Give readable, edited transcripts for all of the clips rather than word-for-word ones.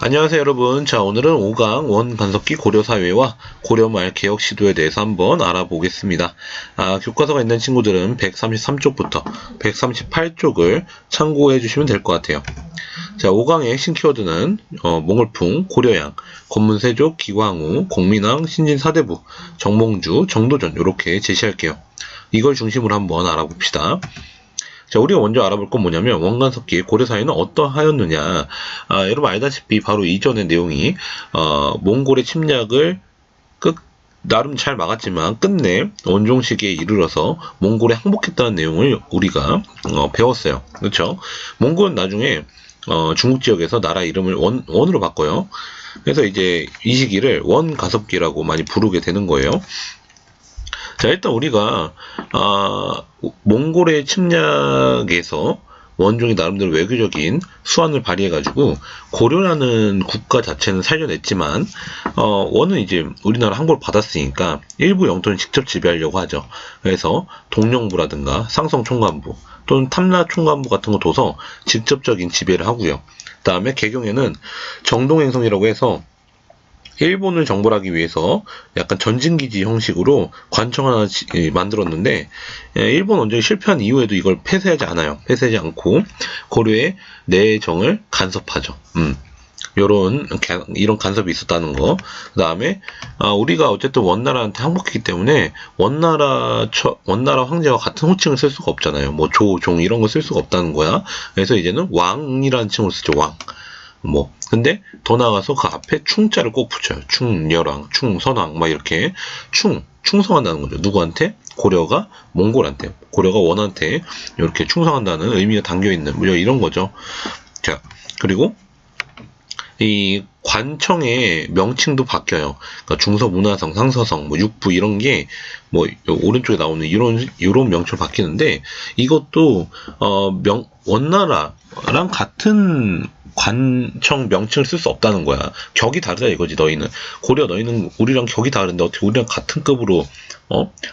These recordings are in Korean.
안녕하세요 여러분. 자, 오늘은 5강 원간섭기 고려사회와 고려말 개혁 시도에 대해서 한번 알아보겠습니다. 교과서가 있는 친구들은 133쪽부터 138쪽을 참고해 주시면 될 것 같아요. 자, 5강의 핵심 키워드는 몽골풍, 고려양, 권문세족, 기광후, 공민왕, 신진사대부, 정몽주, 정도전 이렇게 제시할게요. 이걸 중심으로 한번 알아봅시다. 자, 우리가 먼저 알아볼 건 뭐냐면 원간섭기의 고려사회는 어떠하였느냐. 여러분 알다시피 바로 이전의 내용이 몽골의 침략을 나름 잘 막았지만 끝내 원종시기에 이르러서 몽골에 항복했다는 내용을 우리가 배웠어요. 그렇죠? 몽골은 나중에 중국 지역에서 나라 이름을 원으로 바꿔요. 그래서 이제 이 시기를 원가섭기라고 많이 부르게 되는 거예요. 자, 일단 우리가 몽골의 침략에서 원종이 나름대로 외교적인 수완을 발휘해가지고 고려라는 국가 자체는 살려냈지만 원은 이제 우리나라 항복을 받았으니까 일부 영토는 직접 지배하려고 하죠. 그래서 동령부라든가 상성총관부 또는 탐라총관부 같은 거 둬서 직접적인 지배를 하고요. 그 다음에 개경에는 정동행성이라고 해서 일본을 정벌하기 위해서 약간 전진기지 형식으로 관청 하나 만들었는데, 일본 원정이 실패한 이후에도 이걸 폐쇄하지 않아요. 폐쇄하지 않고 고려의 내정을 간섭하죠. 이런 간섭이 있었다는 거. 그 다음에 우리가 어쨌든 원나라한테 항복했기 때문에 원나라 황제와 같은 호칭을 쓸 수가 없잖아요. 뭐 조, 종 이런 거 쓸 수가 없다는 거야. 그래서 이제는 왕이라는 칭으로 쓰죠. 왕. 근데 더 나아가서 그 앞에 충자를 꼭 붙여요. 충렬왕, 충선왕, 막 이렇게 충성한다는 거죠. 누구한테? 고려가 몽골한테, 고려가 원한테 이렇게 충성한다는 의미가 담겨있는, 이런 거죠. 자, 그리고 이 관청의 명칭도 바뀌어요. 그러니까 중서문화성, 상서성, 육부 이런 게 오른쪽에 나오는 이런 명칭으로 바뀌는데, 이것도 원나라랑 같은 관청 명칭을 쓸 수 없다는 거야. 격이 다르다 이거지. 너희는 우리랑 격이 다른데 어떻게 우리랑 같은 급으로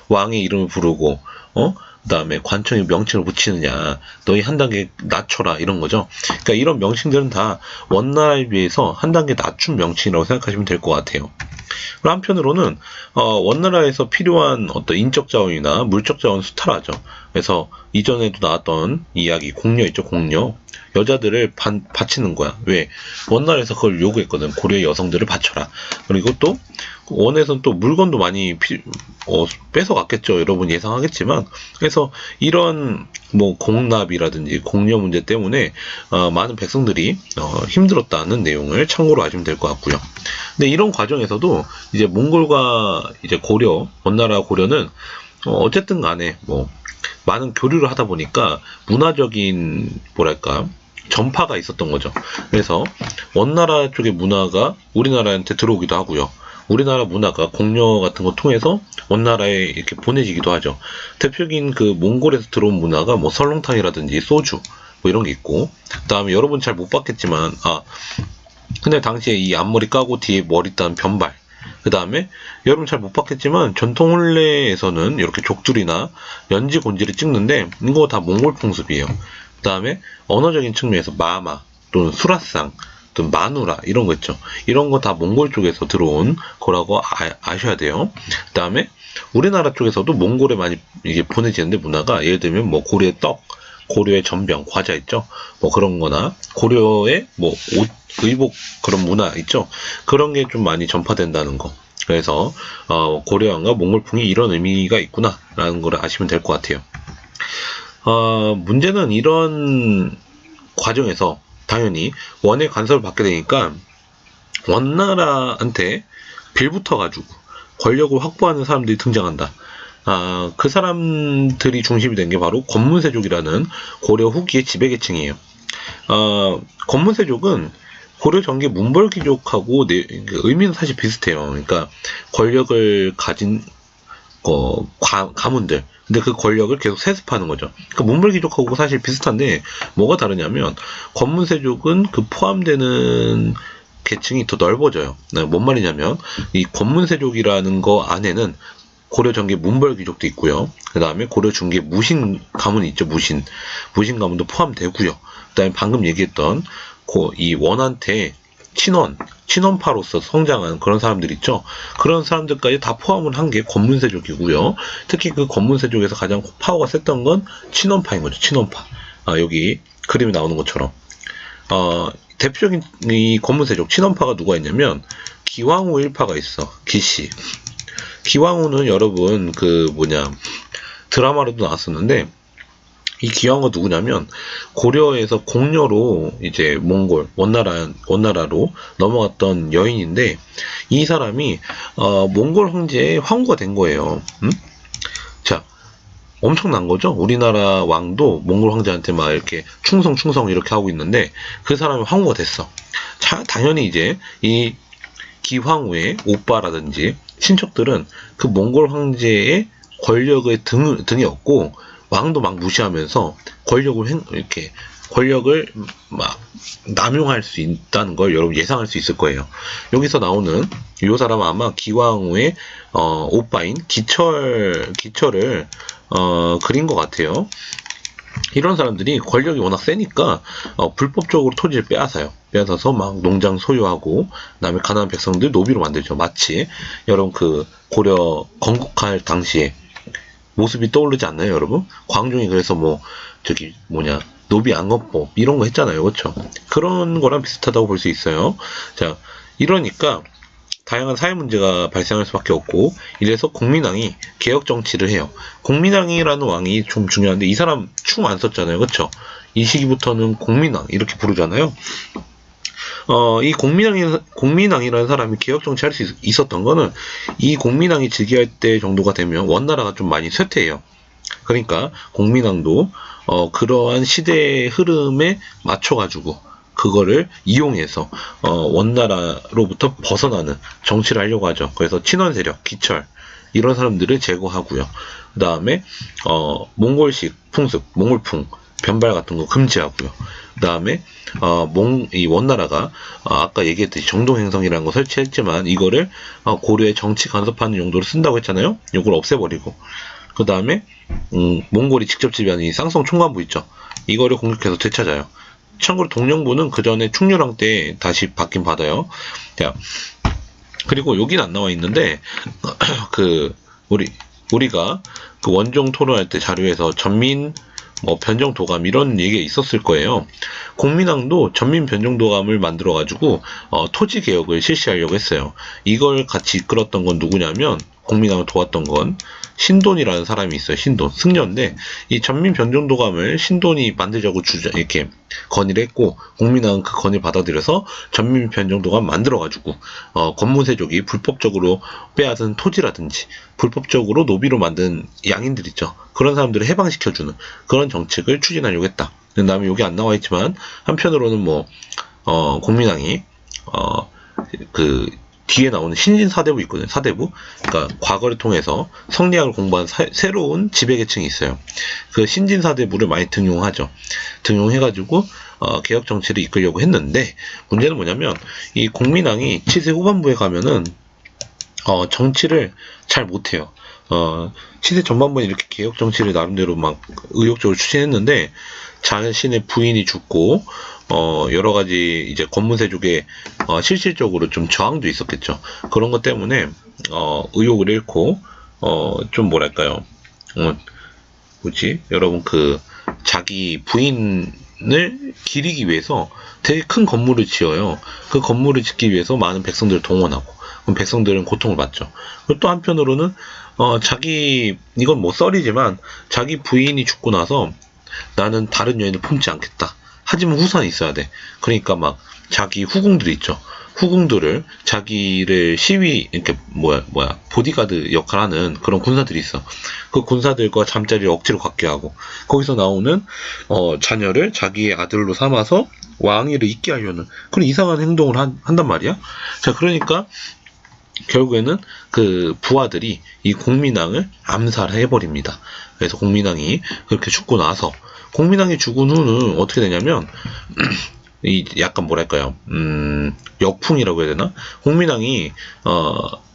왕의 이름을 부르고 그 다음에 관청의 명칭을 붙이느냐. 너희 한 단계 낮춰라 이런 거죠. 그러니까 이런 명칭들은 다 원나라에 비해서 한 단계 낮춘 명칭이라고 생각하시면 될 것 같아요. 그리고 한편으로는 원나라에서 필요한 어떤 인적 자원이나 물적 자원 수탈하죠. 그래서 이전에도 나왔던 이야기, 공녀 있죠. 공녀. 여자들을 바치는 거야. 왜? 원나라에서 그걸 요구했거든. 고려의 여성들을 바쳐라. 그리고 또 원에서는 또 물건도 많이 뺏어갔겠죠. 여러분 예상하겠지만. 그래서 이런 공납이라든지 공여 문제 때문에 많은 백성들이 힘들었다는 내용을 참고로 아시면 될 것 같고요. 근데 이런 과정에서도 이제 몽골과 이제 원나라 고려는 어쨌든 간에 많은 교류를 하다 보니까 문화적인 전파가 있었던 거죠. 그래서 원나라 쪽의 문화가 우리나라한테 들어오기도 하고요. 우리나라 문화가 공여 같은 거 통해서 원나라에 이렇게 보내지기도 하죠. 대표적인 그 몽골에서 들어온 문화가 설렁탕이라든지 소주 이런 게 있고, 그 다음에 여러분 잘 못 봤겠지만 근데 당시에 이 앞머리 까고 뒤에 머리 딴 변발, 그 다음에 여러분 잘 못 봤겠지만 전통 혼례에서는 이렇게 족줄이나 연지 곤지를 찍는데 이거 다 몽골 풍습이에요. 그 다음에 언어적인 측면에서 마마 또는 수라상 또는 마누라 이런 거 있죠. 이런 거 다 몽골 쪽에서 들어온 거라고 아셔야 돼요. 그 다음에 우리나라 쪽에서도 몽골에 많이 이게 보내지는데 문화가, 예를 들면 고려의 떡, 고려의 전병, 과자 있죠. 그런 거나 고려의 옷, 의복 그런 문화 있죠. 그런 게 좀 많이 전파된다는 거. 그래서 고려왕과 몽골풍이 이런 의미가 있구나 라는 걸 아시면 될 것 같아요. 문제는 이런 과정에서 당연히 원의 간섭을 받게 되니까 원나라한테 빌붙어가지고 권력을 확보하는 사람들이 등장한다. 그 사람들이 중심이 된 게 바로 권문세족이라는 고려 후기의 지배계층이에요. 권문세족은 고려 전기 문벌귀족하고 의미는 사실 비슷해요. 그러니까 권력을 가진 가문들. 근데 그 권력을 계속 세습하는 거죠. 그러니까 문벌귀족하고 사실 비슷한데 뭐가 다르냐면 권문세족은 그 포함되는 계층이 더 넓어져요. 뭔 말이냐면 이 권문세족이라는 거 안에는 고려 전기 문벌귀족도 있고요. 그 다음에 고려 중기 무신 가문이 있죠. 무신 가문도 포함되고요. 그 다음에 방금 얘기했던 이 원한테 친원파로서 성장한 그런 사람들 있죠. 그런 사람들까지 다 포함을 한 게 권문세족이고요. 특히 그 권문세족에서 가장 파워가 셌던 건 친원파인 거죠. 친원파. 여기 그림에 나오는 것처럼. 대표적인 이 권문세족 친원파가 누가 있냐면 기왕후 일파가 있어. 기씨. 기왕후는 여러분 드라마로도 나왔었는데, 이 기왕후가 누구냐면 고려에서 공녀로 이제 몽골 원나라로 넘어갔던 여인인데, 이 사람이 몽골 황제의 황후가 된 거예요. 자, 엄청난 거죠. 우리나라 왕도 몽골 황제한테 막 이렇게 충성 이렇게 하고 있는데, 그 사람이 황후가 됐어. 자, 당연히 이제 이 기황후의 오빠라든지 친척들은 그 몽골 황제의 권력의 등에 업고 왕도 막 무시하면서 권력을 막 남용할 수 있다는 걸 여러분 예상할 수 있을 거예요. 여기서 나오는 이 사람은 아마 기황후의 오빠인 기철을 그린 것 같아요. 이런 사람들이 권력이 워낙 세니까 불법적으로 토지를 빼앗아서 막 농장 소유하고, 그다음에 가난한 백성들 노비로 만들죠. 마치 여러분 그 고려 건국할 당시에 모습이 떠오르지 않나요, 여러분? 광종이 그래서 노비 안건법 이런 거 했잖아요, 그렇죠? 그런 거랑 비슷하다고 볼 수 있어요. 자, 이러니까 다양한 사회 문제가 발생할 수밖에 없고, 이래서 공민왕이 개혁 정치를 해요. 공민왕이라는 왕이 좀 중요한데, 이 사람 충 안 썼잖아요, 그렇죠? 이 시기부터는 공민왕 이렇게 부르잖아요. 이 공민왕이라는 사람이 개혁 정치할 수 있었던 거는, 이 공민왕이 즉위할 때 정도가 되면 원나라가 좀 많이 쇠퇴해요. 그러니까 공민왕도 그러한 시대의 흐름에 맞춰가지고 그거를 이용해서 원나라로부터 벗어나는 정치를 하려고 하죠. 그래서 친원 세력, 기철 이런 사람들을 제거하고요. 그 다음에 몽골식 풍습, 몽골풍, 변발 같은 거 금지하고요. 그 다음에 이 원나라가 아까 얘기했듯이 정동행성이라는 거 설치했지만, 이거를 고려의 정치 간섭하는 용도로 쓴다고 했잖아요. 이걸 없애버리고, 그 다음에 몽골이 직접 지배하는 이 쌍성 총관부 있죠. 이거를 공격해서 되찾아요. 참고로 동령부는 그 전에 충렬왕 때 다시 받긴 받아요. 자, 그리고 여기는 안 나와 있는데, 우리가 그 원종 토론할 때 자료에서 전민 변정도감 이런 얘기가 있었을 거예요. 공민왕도 전민 변정도감을 만들어가지고 토지 개혁을 실시하려고 했어요. 이걸 같이 이끌었던 건 누구냐면, 공민왕을 도왔던 건 신돈이라는 사람이 있어요. 신돈, 승려인데, 이 전민 변정도감을 신돈이 만들자고 이렇게 건의를 했고, 공민왕은 그 건의를 받아들여서 전민 변정도감 만들어가지고 권문세족이 불법적으로 빼앗은 토지라든지 불법적으로 노비로 만든 양인들 있죠. 그런 사람들을 해방시켜주는 그런 정책을 추진하려고 했다. 그 다음에 여기 안 나와 있지만, 한편으로는 공민왕이 뒤에 나오는 신진사대부 있거든요. 사대부. 그러니까 과거를 통해서 성리학을 공부한 새로운 지배계층이 있어요. 그 신진사대부를 많이 등용하죠. 등용해가지고 개혁 정치를 이끌려고 했는데, 문제는 뭐냐면 이 공민왕이 치세 후반부에 가면은 정치를 잘 못해요. 치세 전반부에 이렇게 개혁 정치를 나름대로 막 의욕적으로 추진했는데, 자신의 부인이 죽고 여러 가지 이제 권문세족의 실질적으로 좀 저항도 있었겠죠. 그런 것 때문에 의욕을 잃고 좀 뭐랄까요? 여러분 자기 부인을 기리기 위해서 되게 큰 건물을 지어요. 그 건물을 짓기 위해서 많은 백성들을 동원하고, 그럼 백성들은 고통을 받죠. 그리고 또 한편으로는 이건 썰이지만, 자기 부인이 죽고 나서 나는 다른 여인을 품지 않겠다. 하지만 후손이 있어야 돼. 그러니까 막 자기 후궁들이 있죠. 후궁들을 자기를 이렇게 보디가드 역할하는 그런 군사들이 있어. 그 군사들과 잠자리를 억지로 갖게 하고, 거기서 나오는 자녀를 자기의 아들로 삼아서 왕위를 잇게 하려는 그런 이상한 행동을 한단 말이야. 자, 그러니까 결국에는 그 부하들이 이 공민왕을 암살해버립니다. 그래서 공민왕이 그렇게 죽고 나서, 공민왕이 죽은 후는 어떻게 되냐면 이 약간 역풍이라고 해야 되나? 공민왕이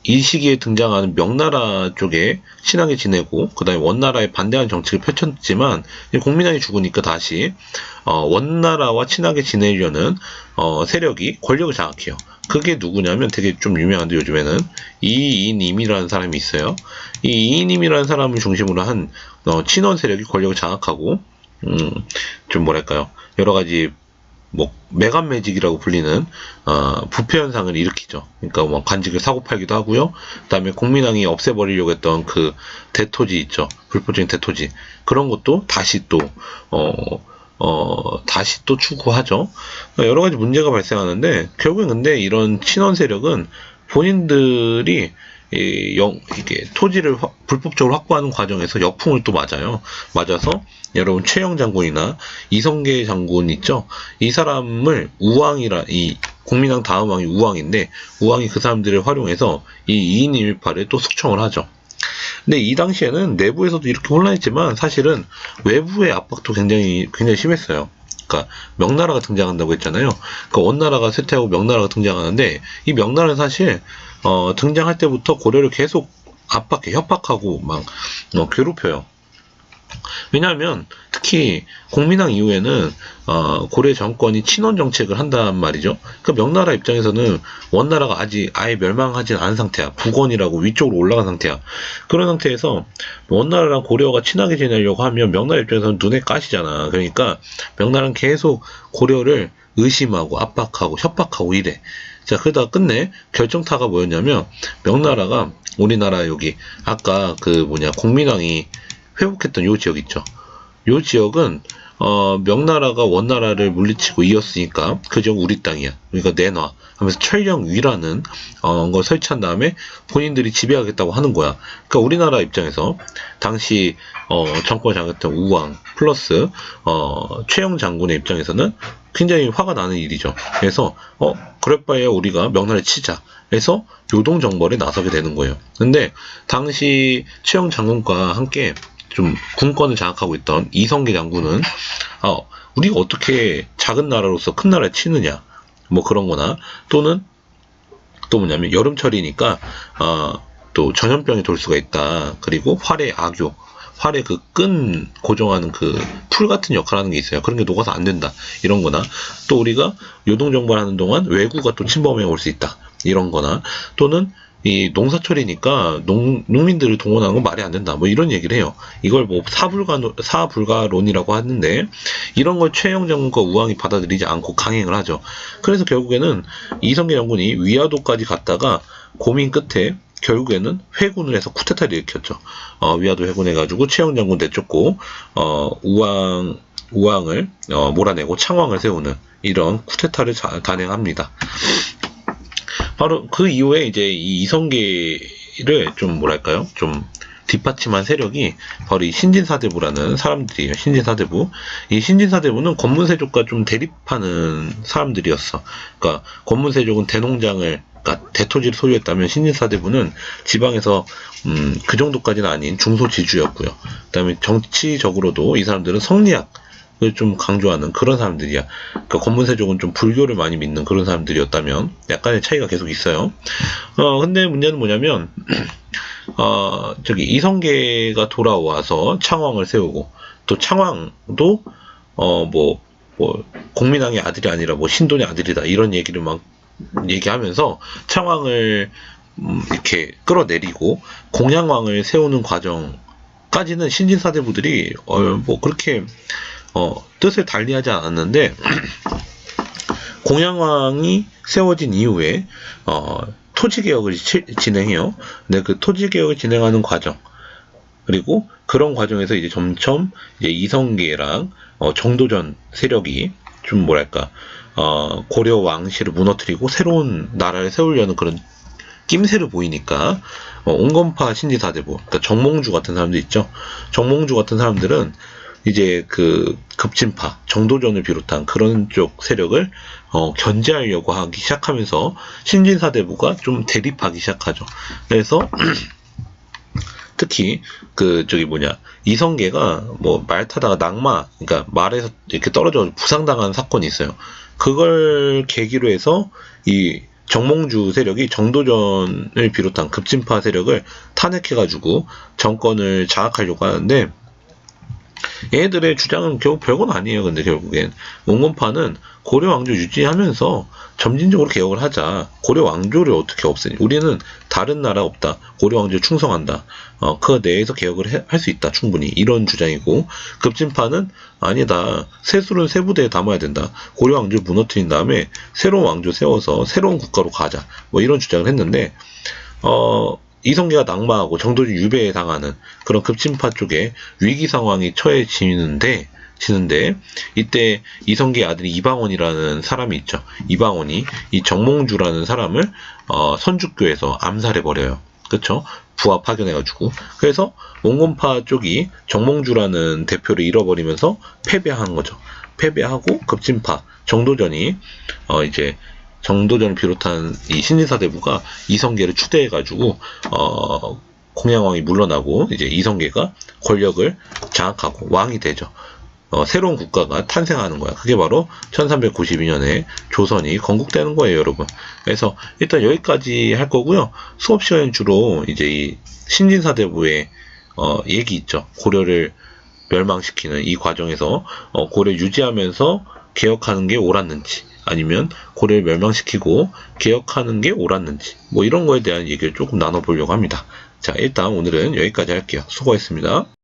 이 시기에 등장하는 명나라 쪽에 친하게 지내고 그 다음에 원나라에 반대하는 정책을 펼쳤지만 공민왕이 죽으니까 다시 원나라와 친하게 지내려는 세력이 권력을 장악해요. 그게 누구냐면 되게 좀 유명한데 요즘에는 이인임이라는 사람이 있어요. 이 이인임이라는 사람을 중심으로 한 친원 세력이 권력을 장악하고 좀 뭐랄까요, 여러 가지 뭐 매간 매직이라고 불리는 부패 현상을 일으키죠. 그러니까 뭐 관직을 사고 팔기도 하고요. 그다음에 공민왕이 없애버리려고 했던 그 대토지 있죠. 불법적인 대토지, 그런 것도 다시 또 다시 또 추구하죠. 여러 가지 문제가 발생하는데 결국엔 근데 이런 친원 세력은 본인들이 이게 토지를 불법적으로 확보하는 과정에서 역풍을 또 맞아요. 맞아서 여러분 최영 장군이나 이성계 장군 있죠. 이 사람을 우왕이라, 이 공민왕 다음 왕이 우왕인데 우왕이 그 사람들을 활용해서 이 이인임일파를 또 숙청을 하죠. 근데 이 당시에는 내부에서도 이렇게 혼란했지만 사실은 외부의 압박도 굉장히 심했어요. 그러니까 명나라가 등장한다고 했잖아요. 그러니까 원나라가 쇠퇴하고 명나라가 등장하는데 이 명나라는 사실 등장할 때부터 고려를 계속 압박해, 협박하고 막 괴롭혀요. 왜냐하면 특히 공민왕 이후에는 고려 정권이 친원 정책을 한단 말이죠. 그 명나라 입장에서는 원나라가 아직 아예 멸망하진 않은 상태야. 북원이라고 위쪽으로 올라간 상태야. 그런 상태에서 원나라랑 고려가 친하게 지내려고 하면 명나라 입장에서는 눈에 가시잖아. 그러니까 명나라는 계속 고려를 의심하고 압박하고 협박하고 이래. 자, 그러다가 끝내 결정타가 뭐였냐면 명나라가 우리나라 여기 아까 공민왕이 회복했던 요 지역 있죠. 요 지역은 명나라가 원나라를 물리치고 이었으니까 그 지역 우리 땅이야. 그러니까 내놔 하면서 철령위라는 걸 설치한 다음에 본인들이 지배하겠다고 하는 거야. 그러니까 우리나라 입장에서 당시 정권을 장악했던 우왕 플러스 최영 장군의 입장에서는 굉장히 화가 나는 일이죠. 그래서 그럴 바에야 우리가 명나라를 치자 해서 요동정벌에 나서게 되는 거예요. 근데 당시 최영 장군과 함께 좀 군권을 장악하고 있던 이성계 장군은 우리가 어떻게 작은 나라로서 큰 나라를 치느냐 뭐 그런 거나, 또는 또 뭐냐면 여름철이니까 또 전염병이 돌 수가 있다. 그리고 활의 악교, 활의 그 끈 고정하는 그 풀 같은 역할을 하는 게 있어요. 그런 게 녹아서 안 된다. 이런 거나, 또 우리가 요동정벌하는 동안 외구가 또 침범해 올 수 있다. 이런 거나, 또는 이 농사철이니까 농민들을 동원하는 건 말이 안 된다. 뭐 이런 얘기를 해요. 이걸 뭐 사불가론이라고 하는데, 이런 걸 최영 장군과 우왕이 받아들이지 않고 강행을 하죠. 그래서 결국에는 이성계 장군이 위화도까지 갔다가 고민 끝에 결국에는 회군을 해서 쿠데타를 일으켰죠. 위화도 회군해가지고 최영 장군 내쫓고 우왕을 몰아내고 창왕을 세우는 이런 쿠데타를 단행합니다. 바로 그 이후에 이제 이 이성계를 좀 뭐랄까요, 좀 뒷받침한 세력이 바로 이 신진사대부라는 사람들이에요. 신진사대부. 이 신진사대부는 권문세족과 좀 대립하는 사람들이었어. 그러니까 권문세족은 대농장을, 그러니까 대토지를 소유했다면 신진사대부는 지방에서 그 정도까지는 아닌 중소지주였고요. 그다음에 정치적으로도 이 사람들은 성리학을 좀 강조하는 그런 사람들이야. 그러니까 권문세족은 좀 불교를 많이 믿는 그런 사람들이었다면 약간의 차이가 계속 있어요. 근데 문제는 뭐냐면 이성계가 돌아와서 창왕을 세우고, 또 창왕도 공민왕의 아들이 아니라 뭐 신돈의 아들이다 이런 얘기를 막 얘기하면서 창왕을 이렇게 끌어내리고 공양왕을 세우는 과정까지는 신진사대부들이 뭐 그렇게 뜻을 달리하지 않았는데, 공양왕이 세워진 이후에 토지개혁을 진행해요. 근데 그 토지개혁을 진행하는 과정, 그리고 그런 과정에서 이제 점점 이제 이성계랑 정도전 세력이 좀 뭐랄까 고려 왕실을 무너뜨리고 새로운 나라를 세우려는 그런 낌새를 보이니까 온건파 신진사대부, 그러니까 정몽주 같은 사람들 있죠. 정몽주 같은 사람들은 이제 그 급진파, 정도전을 비롯한 그런 쪽 세력을 견제하려고 하기 시작하면서 신진사대부가 좀 대립하기 시작하죠. 그래서 특히 이성계가 뭐 말 타다가 그러니까 말에서 이렇게 떨어져 부상당한 사건이 있어요. 그걸 계기로 해서 이 정몽주 세력이 정도전을 비롯한 급진파 세력을 탄핵해가지고 정권을 장악하려고 하는데, 얘네들의 주장은 결국 별건 아니에요. 근데 결국엔 원건파는 고려 왕조 유지하면서 점진적으로 개혁을 하자. 고려 왕조를 어떻게 없애니? 우리는 다른 나라 없다. 고려 왕조 충성한다. 그 내에서 개혁을 할 수 있다. 충분히. 이런 주장이고, 급진파는 아니다. 세술은 세 부대에 담아야 된다. 고려 왕조 무너뜨린 다음에 새로운 왕조 세워서 새로운 국가로 가자. 뭐 이런 주장을 했는데, 이성계가 낙마하고 정도전 유배에 당하는 그런 급진파 쪽에 위기 상황이 처해지는데, 이때 이성계의 아들이 이방원이라는 사람이 있죠. 이방원이 이 정몽주라는 사람을 선주교에서 암살해버려요. 그쵸? 부하 파견해가지고. 그래서 원건파 쪽이 정몽주라는 대표를 잃어버리면서 패배하는 거죠. 패배하고 급진파 정도전이 이제 정도전을 비롯한 이 신진사대부가 이성계를 추대해가지고 공양왕이 물러나고 이제 이성계가 권력을 장악하고 왕이 되죠. 새로운 국가가 탄생하는 거야. 그게 바로 1392년에 조선이 건국되는 거예요, 여러분. 그래서 일단 여기까지 할 거고요. 수업 시간엔 주로 이제 이 신진사대부의 얘기 있죠. 고려를 멸망시키는 이 과정에서 고려 유지하면서 개혁하는 게 옳았는지, 아니면 고려를 멸망시키고 개혁하는 게 옳았는지, 뭐 이런 거에 대한 얘기를 조금 나눠보려고 합니다. 자, 일단 오늘은 여기까지 할게요. 수고했습니다.